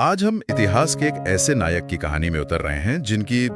आज हम इतिहास के एक ऐसे नायक की कहानी में उतर रहे हैं जिनकी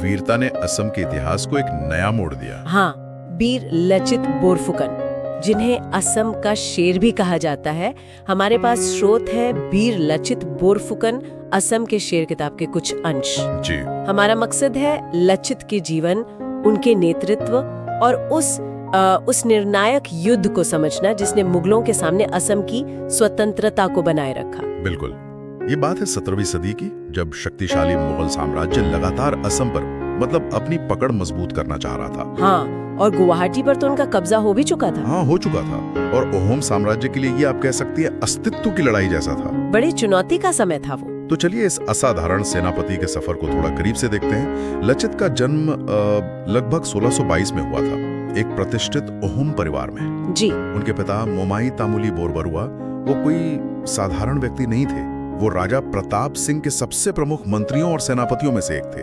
वीरता ने असम के इतिहास को एक नया मोड़ दिया। हाँ, वीर लचित बोरफुकन, जिन्हें असम का शेर भी कहा जाता है। हमारे पास स्रोत है वीर लचित बोरफुकन असम के शेर किताब के कुछ अंश। जी। हमारा मकसद है लचित के जीवन, उनके नेतृत्व और उस निर्णायक युद्ध को समझना जिसने मुगलों के सामने असम की स्वतंत्रता को बनाए रखा। बिल्कुल, ये बात है 17वीं सदी की, जब शक्तिशाली मुगल साम्राज्य लगातार असम पर अपनी पकड़ मजबूत करना चाह रहा था। हाँ, और गुवाहाटी पर तो उनका कब्जा हो भी चुका था। हाँ, हो चुका था। और अहोम साम्राज्य के लिए ये आप कह सकती है अस्तित्व की लड़ाई जैसा था। बड़ी चुनौती का समय था वो। तो चलिए इस असाधारण सेनापति के सफर को थोड़ा करीब से देखते हैं। लचित का जन्म लगभग 1622 में हुआ था, एक प्रतिष्ठित अहोम परिवार में। जी। उनके पिता मोमाई तामुली बोरबरुआ वो कोई साधारण व्यक्ति नहीं थे। वो राजा प्रताप सिंह के सबसे प्रमुख मंत्रियों और सेनापतियों में से एक थे।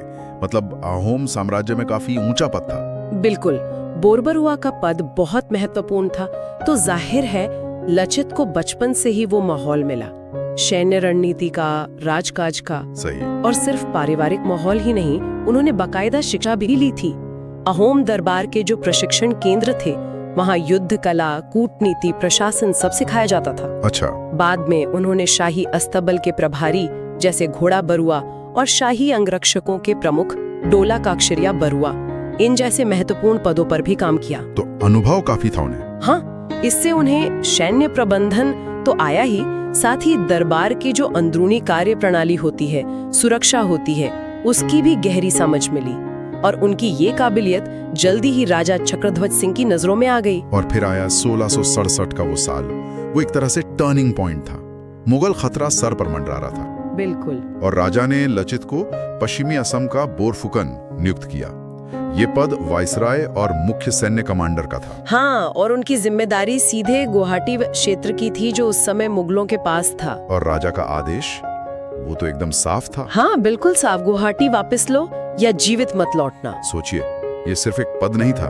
अहोम साम्राज्य में काफी ऊंचा पद था। बिल्कुल, बोरबरुआ का पद बहुत महत्वपूर्ण था। तो जाहिर है लचित को बचपन से ही वो माहौल मिला, सैन्य रणनीति का, राजकाज का। सही। और सिर्फ पारिवारिक माहौल ही नहीं, उन्होंने बाकायदा शिक्षा भी ली थी। अहोम दरबार के जो प्रशिक्षण केंद्र थे, वहाँ युद्ध कला, कूटनीति, प्रशासन सब सिखाया जाता था। अच्छा। बाद में उन्होंने शाही अस्तबल के प्रभारी जैसे घोड़ा बरुआ और शाही अंगरक्षकों के प्रमुख डोला काक्षरिया बरुआ, इन जैसे महत्वपूर्ण पदों पर भी काम किया। तो अनुभव काफी था उन्हें। हाँ, इससे उन्हें सैन्य प्रबंधन तो आया ही, साथ ही दरबार की जो अंदरूनी कार्य प्रणाली होती है, सुरक्षा होती है, उसकी भी गहरी समझ मिली। और उनकी ये काबिलियत जल्दी ही राजा चक्रध्वज सिंह की नजरों में आ गई। और फिर आया 1667 का वो साल। वो एक तरह से टर्निंग पॉइंट था। मुगल खतरा सर पर मंडरा रहा था। बिल्कुल। और राजा ने लचित को पश्चिमी असम का बोरफुकन नियुक्त किया। ये पद वाइसराय और मुख्य सैन्य कमांडर का था। हाँ, और उनकी जिम्मेदारी सीधे गुवाहाटी क्षेत्र की थी, जो उस समय मुगलों के पास था। और राजा का आदेश वो तो एकदम साफ था। हाँ, बिल्कुल साफ, गुवाहाटी वापस लो या जीवित मत लौटना। सोचिए, ये सिर्फ एक पद नहीं था,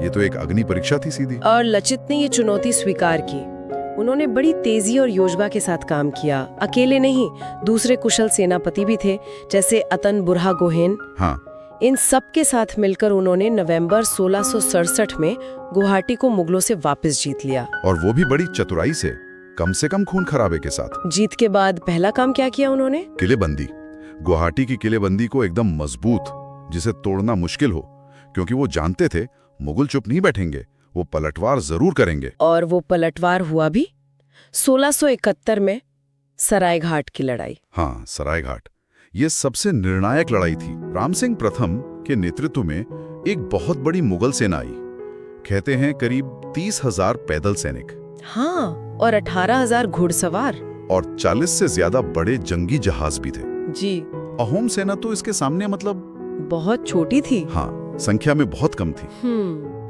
ये तो एक अग्नि परीक्षा थी सीधी। और लचित ने ये चुनौती स्वीकार की। उन्होंने बड़ी तेजी और योजना के साथ काम किया। अकेले नहीं, दूसरे कुशल सेनापति भी थे, जैसे अतन बुरहा गोहेन। हाँ। इन सब के साथ मिलकर उन्होंने नवंबर 1667 में गुवाहाटी को मुगलों से वापस जीत लिया। और वो भी बड़ी चतुराई से कम खून खराबे के साथ। जीत के बाद पहला काम क्या किया उन्होंने? किलेबंदी। गुवाहाटी की किलेबंदी को एकदम मजबूत, जिसे तोड़ना मुश्किल हो, क्योंकि वो जानते थे मुगल चुप नहीं बैठेंगे, वो पलटवार जरूर करेंगे। और वो पलटवार हुआ भी। 1671 में सरायघाट की लड़ाई। हाँ, सरायघाट, ये सबसे निर्णायक लड़ाई थी। राम सिंह प्रथम के नेतृत्व में एक बहुत बड़ी मुगल सेना आई। कहते हैं करीब 30,000 पैदल सैनिक। हाँ, और 18,000 घुड़सवार। और 40 से ज्यादा बड़े जंगी जहाज भी थे। जी। अहोम सेना तो इसके सामने बहुत छोटी थी। हाँ, संख्या में बहुत कम थी।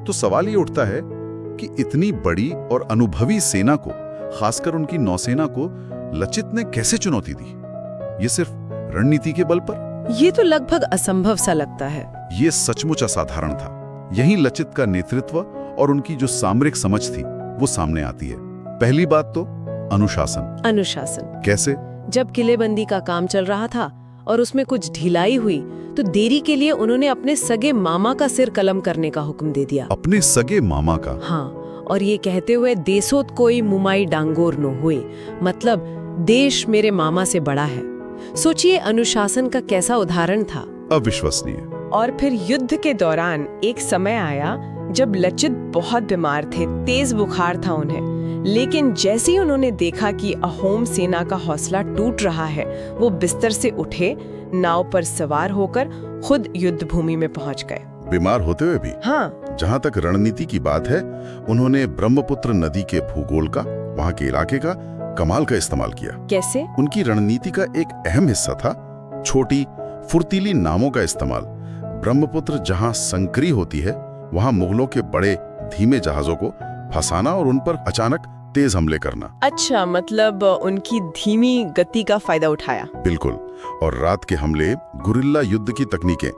तो सवाल ये उठता है कि इतनी बड़ी और अनुभवी सेना को, खासकर उनकी नौसेना को, लचित ने कैसे चुनौती दी? ये सिर्फ रणनीति के बल पर? ये तो लगभग असंभव सा लगता है। ये सचमुच असाधारण था। यही लचित का नेतृत्व और उनकी जो सामरिक समझ थी वो सामने आती है। पहली बात तो अनुशासन। अनुशासन कैसे? जब किलेबंदी का काम चल रहा था और उसमें कुछ ढिलाई हुई, तो देरी के लिए उन्होंने अपने सगे मामा का सिर कलम करने का हुक्म दे दिया। अपने सगे मामा का? हाँ, और ये कहते हुए देशोत कोई मुमाई डांगोर न हुए, मतलब देश मेरे मामा से बड़ा है। सोचिए अनुशासन का कैसा उदाहरण था। अविश्वसनीय। और फिर युद्ध के दौरान एक समय आया जब लचित बहुत बीमार थे, तेज बुखार था उन्हें। लेकिन जैसे ही उन्होंने देखा कि अहोम सेना का हौसला टूट रहा है, वो बिस्तर से उठे, नाव पर सवार होकर खुद युद्ध भूमि में पहुंच गए। बीमार होते हुए भी? हाँ। जहां तक रणनीति की बात है, उन्होंने ब्रह्मपुत्र नदी के भूगोल का, वहां के इलाके का कमाल का इस्तेमाल किया। कैसे? उनकी रणनीति का एक अहम हिस्सा था छोटी फुर्तीली नावों का इस्तेमाल। ब्रह्मपुत्र जहां संकरी होती है, वहां मुगलों के बड़े धीमे जहाजों को फंसाना और उन पर अचानक तेज हमले करना। अच्छा, मतलब उनकी धीमी गति का फायदा उठाया। बिल्कुल। और रात के हमले, गुरिल्ला युद्ध की तकनीकें,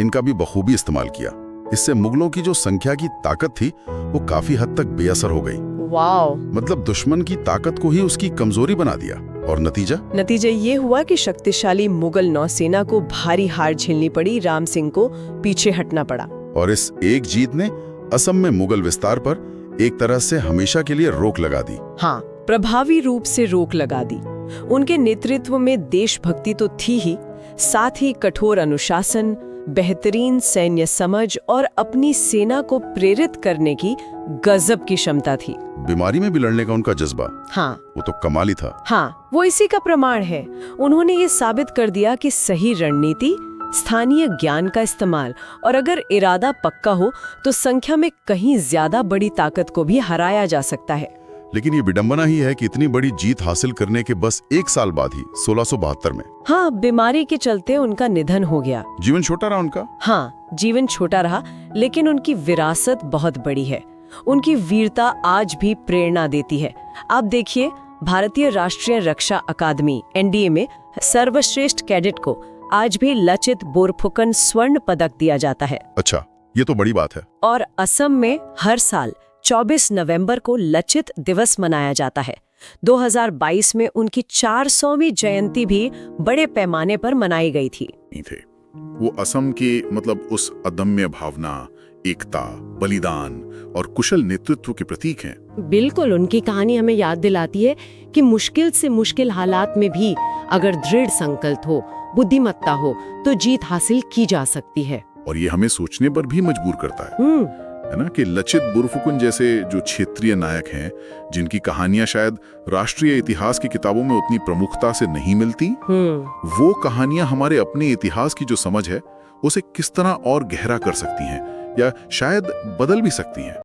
इनका भी बखूबी इस्तेमाल किया। इससे मुगलों की जो संख्या की ताकत थी वो काफी हद तक बेअसर हो गई। वाओ। मतलब दुश्मन की ताकत को ही उसकी कमजोरी बना दिया। और नतीजा? नतीजा ये हुआ कि शक्तिशाली मुगल नौसेना को भारी हार झेलनी पड़ी, राम सिंह को पीछे हटना पड़ा। और इस एक जीत ने असम में मुगल विस्तार पर एक तरह से हमेशा के लिए रोक लगा दी। हाँ, प्रभावी रूप से रोक लगा दी। उनके नेतृत्व में देशभक्ति तो थी ही, साथ ही कठोर अनुशासन, बेहतरीन सैन्य समझ और अपनी सेना को प्रेरित करने की गजब की क्षमता थी। बीमारी में भी लड़ने का उनका जज्बा, हाँ, वो तो कमाल ही था। हाँ, वो इसी का प्रमाण है। उन्होंने ये साबित कर दिया कि सही रणनीति, स्थानीय ज्ञान का इस्तेमाल और अगर इरादा पक्का हो तो संख्या में कहीं ज्यादा बड़ी ताकत को भी हराया जा सकता है। लेकिन ये विडंबना ही है कि इतनी बड़ी जीत हासिल करने के बस एक साल बाद ही 1672 में हाँ, बीमारी के चलते उनका निधन हो गया। जीवन छोटा रहा उनका। हाँ, जीवन छोटा रहा, लेकिन उनकी विरासत बहुत बड़ी है। उनकी वीरता आज भी प्रेरणा देती है। आप देखिए, भारतीय राष्ट्रीय रक्षा अकादमी (एनडीए) में सर्वश्रेष्ठ कैडेट को आज भी लचित बोरफुकन स्वर्ण पदक दिया जाता है। अच्छा, ये तो बड़ी बात है। और असम में हर साल 24 नवंबर को लचित दिवस मनाया जाता है। 2022 में उनकी 400वीं जयंती भी बड़े पैमाने पर मनाई गई थी। थे वो असम की मतलब उस अदम्य भावना, एकता, बलिदान और कुशल नेतृत्व के प्रतीक हैं। बिल्कुल, उनकी कहानी हमें याद दिलाती है कि मुश्किल से मुश्किल हालात में भी अगर दृढ़ संकल्प हो, बुद्धिमत्ता हो, तो जीत हासिल की जा सकती है। और ये हमें सोचने पर भी मजबूर करता है ना, कि लचित बोरफुकन जैसे जो क्षेत्रीय नायक हैं, जिनकी कहानियां शायद राष्ट्रीय इतिहास की किताबों में उतनी प्रमुखता से नहीं मिलती, वो कहानियां हमारे अपने इतिहास की जो समझ है उसे किस तरह और गहरा कर सकती हैं या शायद बदल भी सकती हैं।